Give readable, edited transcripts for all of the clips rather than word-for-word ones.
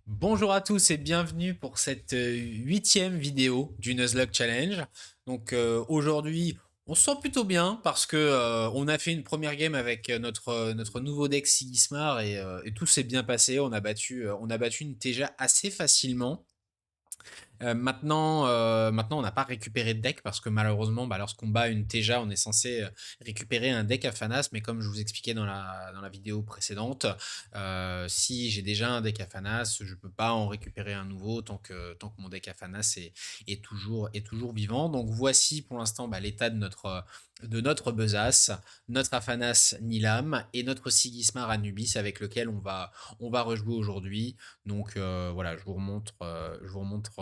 Bonjour à tous et bienvenue pour cette huitième vidéo du Nuzlocke Challenge. Aujourd'hui, on se sent plutôt bien parce que on a fait une première game avec notre nouveau deck Sigismar et tout s'est bien passé. On a battu une Teja assez facilement. Maintenant, on n'a pas récupéré de deck parce que malheureusement, lorsqu'on bat une Teja, on est censé récupérer un deck Afanas. Mais comme je vous expliquais dans la vidéo précédente, si j'ai déjà un deck Afanas, je peux pas en récupérer un nouveau tant que mon deck Afanas est toujours vivant. Donc voici pour l'instant l'état de notre besace, notre Afanas Nilam et notre Sigismar Anubis avec lequel on va rejouer aujourd'hui. Voilà, je vous remontre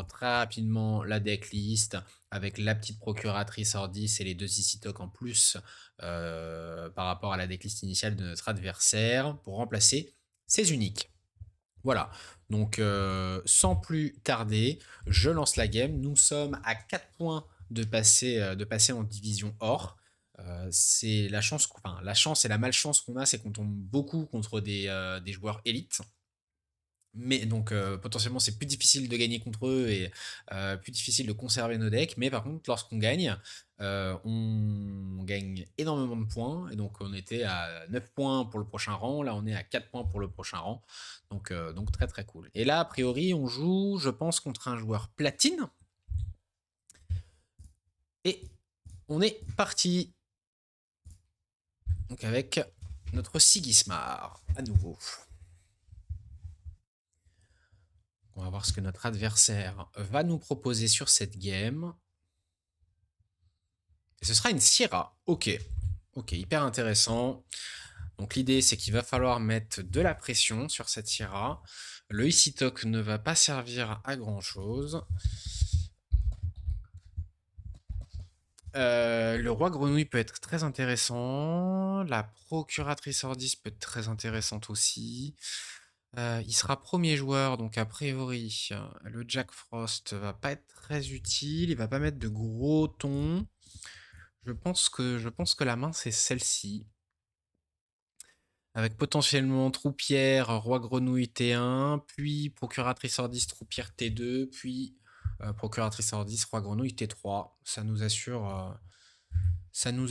très rapidement la decklist avec la petite procuratrice Ordis et les deux ici en plus par rapport à la decklist initiale de notre adversaire pour remplacer ces uniques. Voilà, sans plus tarder, je lance la game. Nous sommes à 4 points de passer en division or. C'est la chance et la malchance qu'on a, c'est qu'on tombe beaucoup contre des joueurs élites. Mais potentiellement c'est plus difficile de gagner contre eux et plus difficile de conserver nos decks. Mais par contre lorsqu'on gagne, on gagne énormément de points. Et donc on était à 9 points pour le prochain rang. Là on est à 4 points pour le prochain rang. Donc très très cool. Et là a priori on joue je pense contre un joueur platine. Et on est parti. Donc avec notre Sigismar à nouveau. On va voir ce que notre adversaire va nous proposer sur cette game. Et ce sera une Syrah. Ok. Ok, hyper intéressant. Donc l'idée, c'est qu'il va falloir mettre de la pression sur cette Syrah. Le Isitok ne va pas servir à grand chose. Le roi grenouille peut être très intéressant. La procuratrice Ordis peut être très intéressante aussi. Il sera premier joueur, donc a priori, le Jack Frost va pas être très utile. Il va pas mettre de gros tons. Je pense que la main, c'est celle-ci. Avec potentiellement Troupière, Roi Grenouille T1, puis Procuratrice Ordis, Troupière T2, puis Procuratrice Ordis, Roi Grenouille T3. Ça nous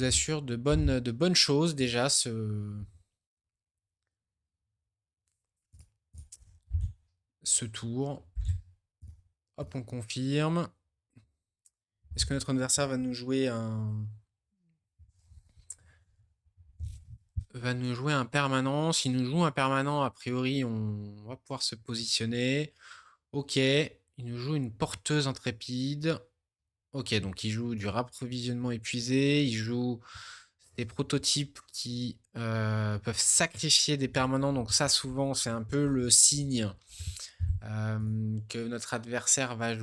assure de bonnes choses déjà ce tour. Hop, on confirme. Est-ce que notre adversaire va nous jouer un permanent? S'il nous joue un permanent, a priori, on va pouvoir se positionner. Ok, il nous joue une porteuse intrépide. Ok, donc il joue du rapprovisionnement épuisé, il joue des prototypes qui peuvent sacrifier des permanents, donc ça souvent c'est un peu le signe que notre adversaire hop, va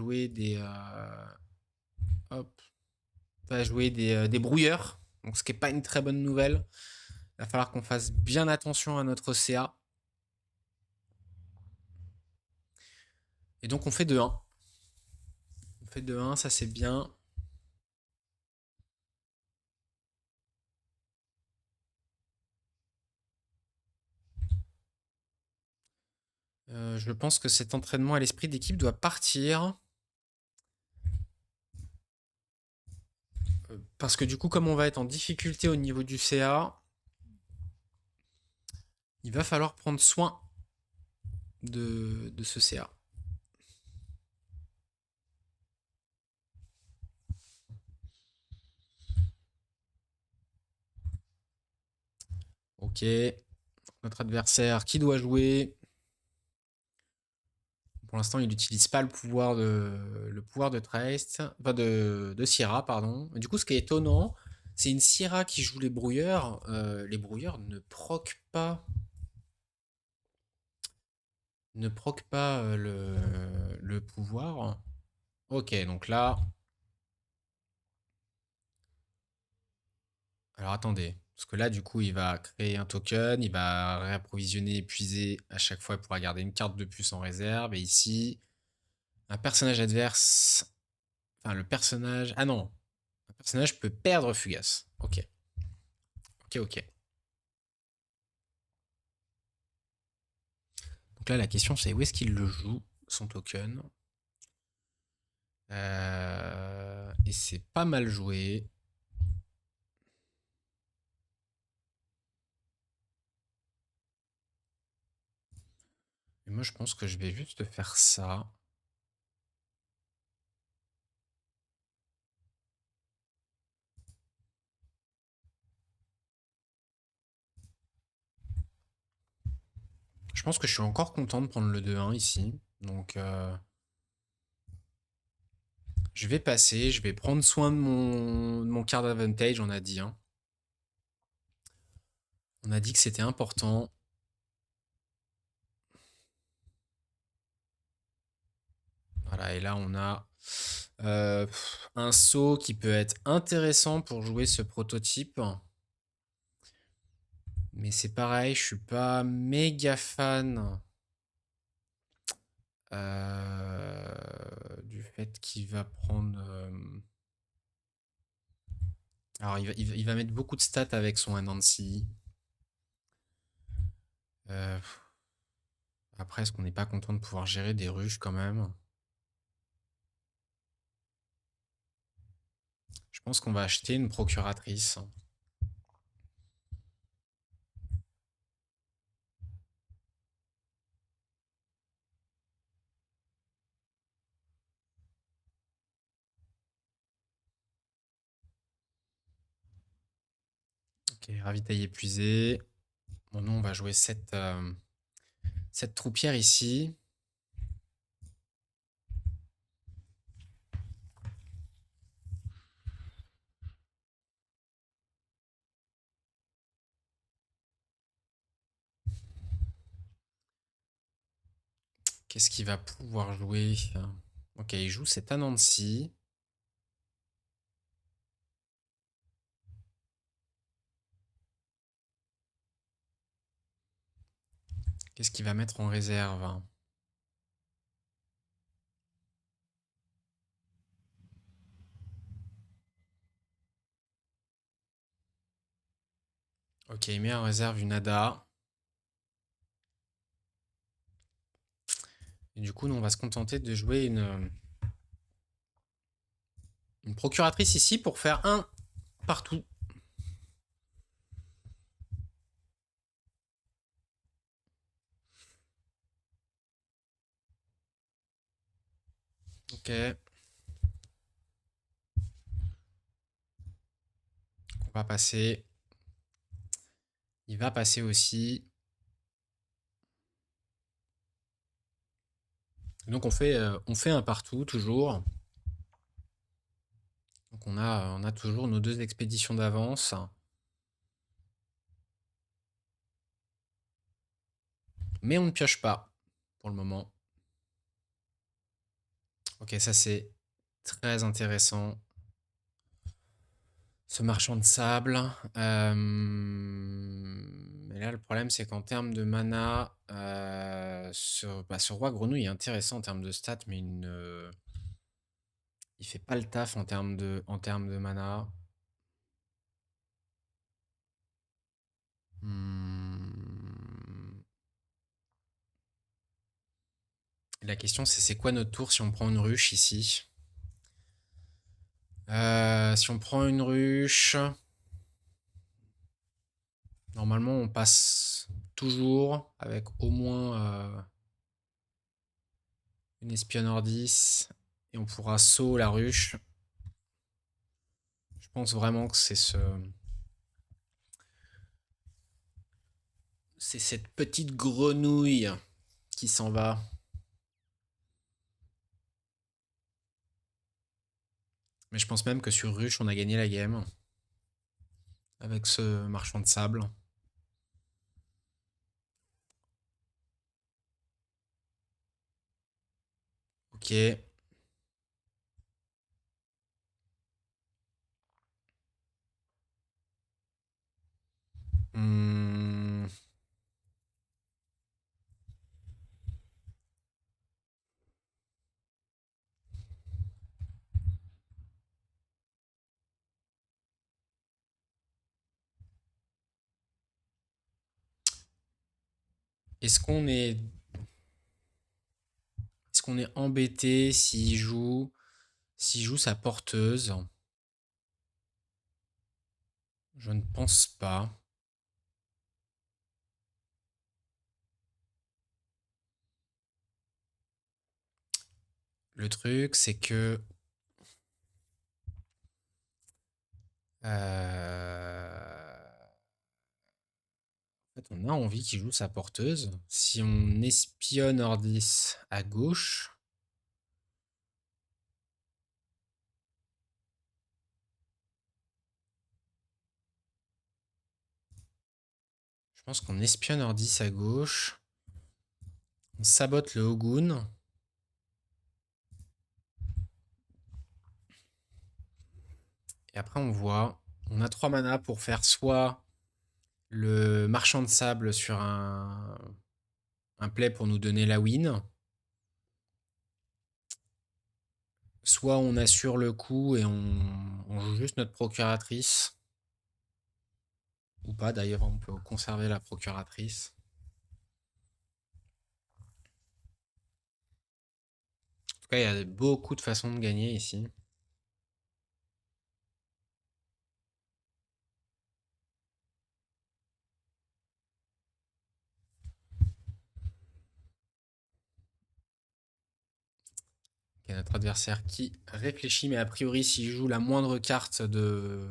jouer des brouilleurs, donc ce qui n'est pas une très bonne nouvelle. Il va falloir qu'on fasse bien attention à notre CA. Et donc on fait 2-1. On fait 2-1, ça c'est bien. Je pense que cet entraînement à l'esprit d'équipe doit partir. Parce que du coup, comme on va être en difficulté au niveau du CA, il va falloir prendre soin de ce CA. Ok. Notre adversaire qui doit jouer. Pour l'instant, il n'utilise pas le pouvoir de Trace, enfin de Syrah, pardon. Du coup, ce qui est étonnant, c'est une Syrah qui joue les brouilleurs. Les brouilleurs ne proc pas le pouvoir. Ok, donc là. Alors attendez, parce que là, du coup, il va créer un token, il va réapprovisionner, épuiser à chaque fois, il pourra garder une carte de plus en réserve. Et ici, un personnage adverse. Enfin, le personnage. Ah non, un personnage peut perdre Fugace. Ok, ok, ok. Donc là, la question, c'est où est-ce qu'il le joue, son token? Et c'est pas mal joué. Et moi, je pense que je vais juste faire ça. Je pense que je suis encore content de prendre le 2-1 ici. Donc, je vais passer, je vais prendre soin de mon card advantage, on a dit, hein. On a dit que c'était important. Voilà, et là, on a un saut qui peut être intéressant pour jouer ce prototype. Mais c'est pareil, je suis pas méga fan du fait qu'il va prendre. Alors, il va mettre beaucoup de stats avec son Anansi. Après, est-ce qu'on n'est pas content de pouvoir gérer des ruches quand même? Je pense qu'on va acheter une procuratrice. Ok, ravitail épuisé. Bon, nous, on va jouer cette troupière ici. Qu'est-ce qu'il va pouvoir jouer? Ok, il joue cet Anansi. Qu'est-ce qu'il va mettre en réserve? Ok, il met en réserve une Ada. Et du coup, nous, on va se contenter de jouer une procuratrice ici pour faire un partout. Ok. On va passer. Il va passer aussi. Donc on fait un partout toujours. Donc on a toujours nos deux expéditions d'avance. Mais on ne pioche pas pour le moment. Ok, ça c'est très intéressant. Ce marchand de sable. Mais là, le problème, c'est qu'en termes de mana, ce roi grenouille est intéressant en termes de stats, mais il fait pas le taf en termes de mana. Hmm. La question, c'est quoi notre tour si on prend une ruche ici? Si on prend une ruche, normalement, on passe toujours avec au moins une espionne Ordis et on pourra saut la ruche. Je pense vraiment que c'est cette petite grenouille qui s'en va. Mais je pense même que sur ruche, on a gagné la game avec ce marchand de sable. Ok. Hmm. Est-ce qu'on est Est-ce qu'on est embêté s'il joue sa porteuse? Je ne pense pas. Le truc, c'est que en fait, on a envie qu'il joue sa porteuse. Si on espionne Ordis à gauche, je pense qu'on espionne Ordis à gauche. On sabote le Hogun. Et après, on voit. On a 3 manas pour faire soit le marchand de sable sur un play pour nous donner la win, soit on assure le coup et on joue juste notre procuratrice. Ou pas d'ailleurs, on peut conserver la procuratrice. En tout cas, il y a beaucoup de façons de gagner ici. Il y a notre adversaire qui réfléchit, mais a priori, s'il joue la moindre carte de.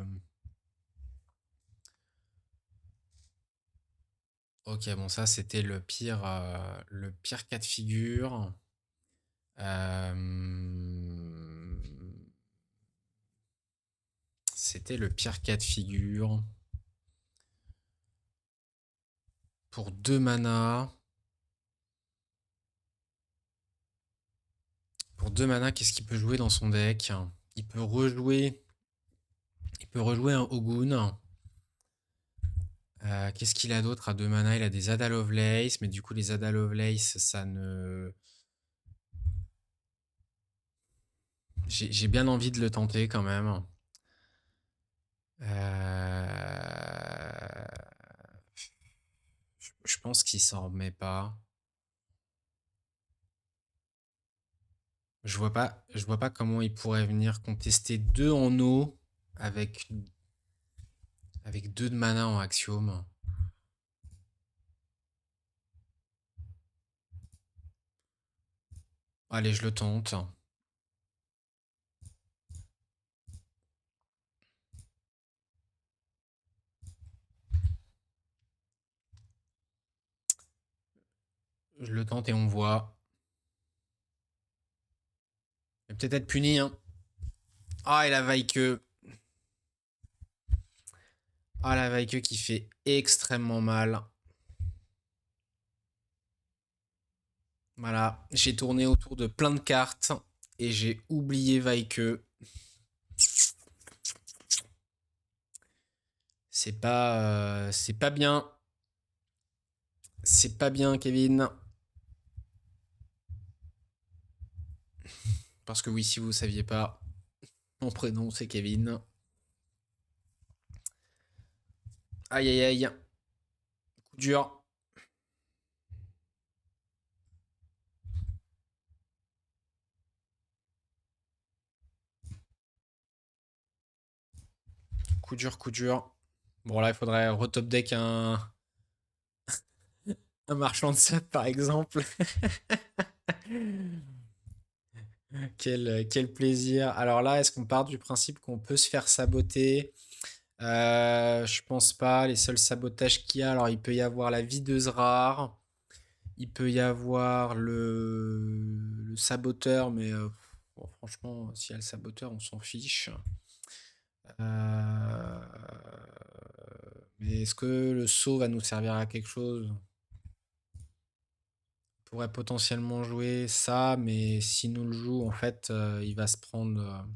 Ok, bon, ça c'était le pire cas de figure. C'était le pire cas de figure. Pour 2 manas. Pour 2 manas, qu'est-ce qu'il peut jouer dans son deck? Il peut rejouer. Il peut rejouer un Hogun. Qu'est-ce qu'il a d'autre à 2 manas? Il a des Ada Lovelace, mais du coup, les Ada Lovelace, ça ne. J'ai bien envie de le tenter quand même. Je pense qu'il s'en remet pas. Je vois pas comment il pourrait venir contester 2 en eau avec 2 de mana en axiome. Allez, je le tente. Je le tente et on voit. Il va peut-être être puni, hein. Ah, et la Vaike. Ah, la Vaike qui fait extrêmement mal. Voilà, j'ai tourné autour de plein de cartes et j'ai oublié Vaike. C'est pas bien. C'est pas bien, Kevin. Parce que oui, si vous saviez pas, mon prénom c'est Kevin. Aïe aïe aïe. Coup dur. Coup dur, coup dur. Bon, là, il faudrait retop deck un marchand de sable, par exemple. Quel plaisir. Alors là, est-ce qu'on part du principe qu'on peut se faire saboter? Je pense pas. Les seuls sabotages qu'il y a, alors il peut y avoir la videuse rare. Il peut y avoir le saboteur, mais bon, franchement, s'il y a le saboteur, on s'en fiche. Euh, mais est-ce que le saut va nous servir à quelque chose? On pourrait potentiellement jouer ça, mais s'il nous le joue, en fait, il va se prendre.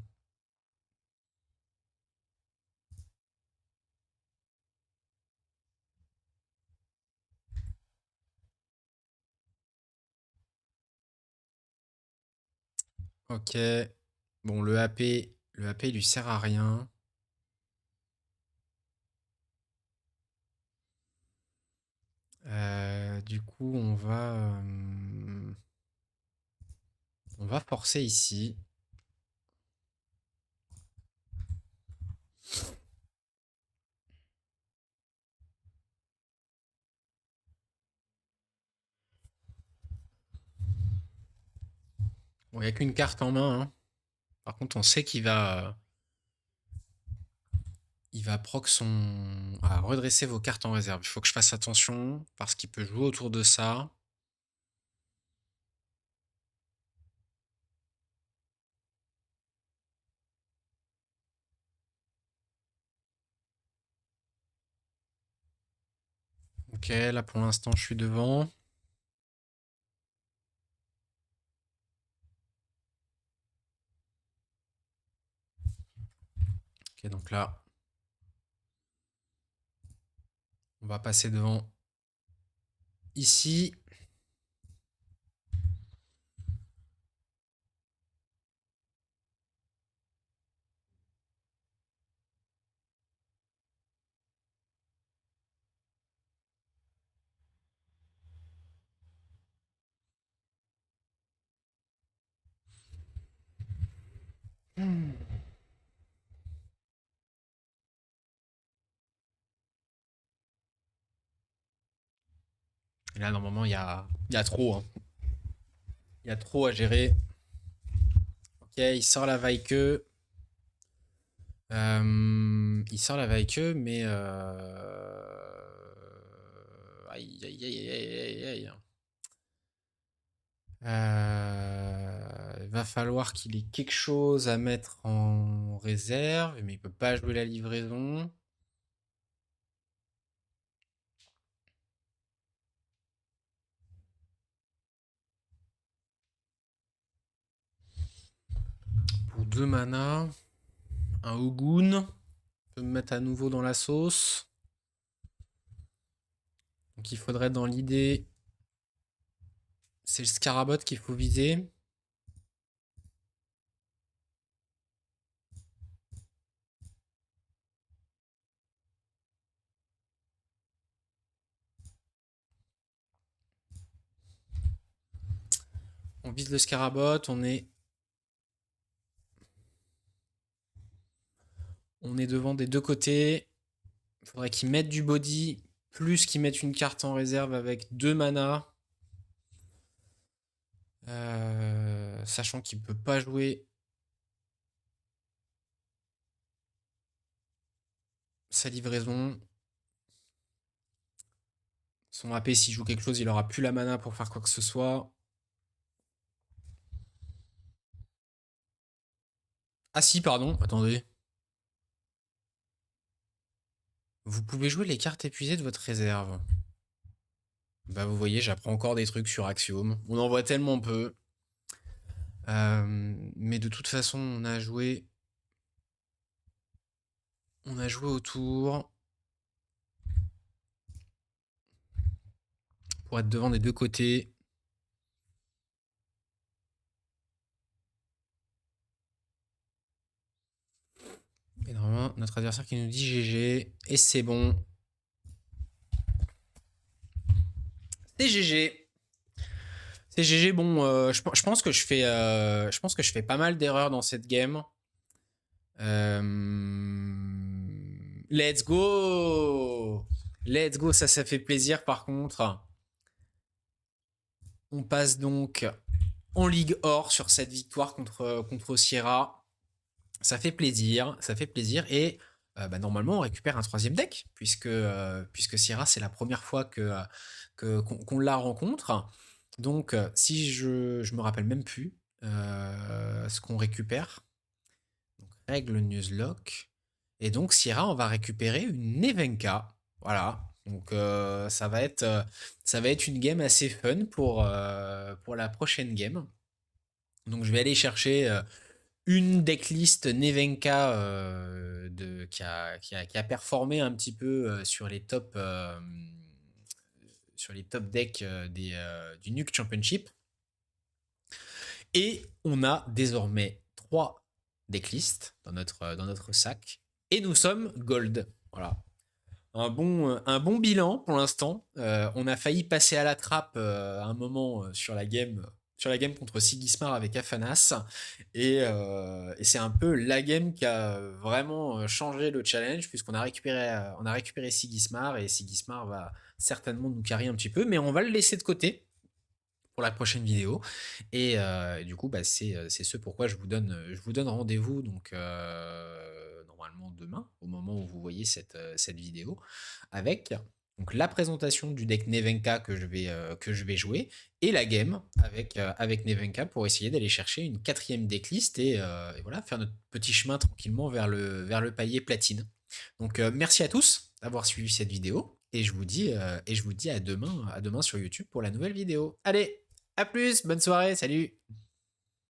Ok. Bon, le AP, il lui sert à rien. Du coup, on va. On va forcer ici. Bon, il n'y a qu'une carte en main, hein. Par contre, on sait il va proc son... Ah, redresser vos cartes en réserve. Il faut que je fasse attention parce qu'il peut jouer autour de ça. Ok, là pour l'instant je suis devant. Ok, donc là, on va passer devant ici. Et là, normalement, il y a trop, hein. Il y a trop à gérer. Ok, il sort la vaille queue. Il sort la vaille queue, mais... Aïe, aïe, aïe, aïe, aïe, aïe. Il va falloir qu'il ait quelque chose à mettre en réserve, mais il peut pas jouer la livraison. Pour 2 mana, un Ogun peut me mettre à nouveau dans la sauce. Donc il faudrait dans l'idée, c'est le Scarabot qu'il faut viser. On vise le Scarabot, on est devant des deux côtés. Il faudrait qu'ils mettent du body, plus qu'ils mettent une carte en réserve avec 2 mana. Sachant qu'il peut pas jouer sa livraison. Son AP, s'il joue quelque chose, il aura plus la mana pour faire quoi que ce soit. Ah si, pardon, attendez. Vous pouvez jouer les cartes épuisées de votre réserve. Bah vous voyez, j'apprends encore des trucs sur Axiom. On en voit tellement peu. Mais de toute façon, on a joué autour pour être devant des deux côtés. Et normalement, notre adversaire qui nous dit GG. Et c'est bon. C'est GG. C'est GG. Bon, je pense que je pense que je fais pas mal d'erreurs dans cette game. Let's go. Let's go, ça fait plaisir par contre. On passe donc en Ligue Or sur cette victoire contre Sierra. Ça fait plaisir, ça fait plaisir. Et bah, normalement, on récupère un troisième deck, puisque Sierra, c'est la première fois qu'on la rencontre. Donc, si je me rappelle même plus ce qu'on récupère. Donc, règle Nuzlocke. Et donc, Sierra, on va récupérer une Nevenka. Voilà. Donc, ça va être une game assez fun pour la prochaine game. Donc, je vais aller chercher une decklist Nevenka qui a performé un petit peu sur les top decks du Nuke Championship. Et on a désormais 3 decklists dans notre sac. Et nous sommes gold. Voilà. Un bon bilan pour l'instant. On a failli passer à la trappe à un moment sur la game sur la game contre Sigismar avec Afanas et c'est un peu la game qui a vraiment, changé le challenge puisqu'on on a récupéré Sigismar et Sigismar va certainement nous carry un petit peu, mais on va le laisser de côté pour la prochaine vidéo et du coup, bah, c'est ce pourquoi je vous donne rendez-vous donc normalement demain, au moment où vous voyez cette vidéo, avec donc la présentation du deck Nevenka que je vais jouer et la game avec Nevenka pour essayer d'aller chercher une 4e decklist et voilà, faire notre petit chemin tranquillement vers le palier platine. Donc merci à tous d'avoir suivi cette vidéo et je vous dis à demain sur YouTube pour la nouvelle vidéo. Allez, à plus, bonne soirée, salut!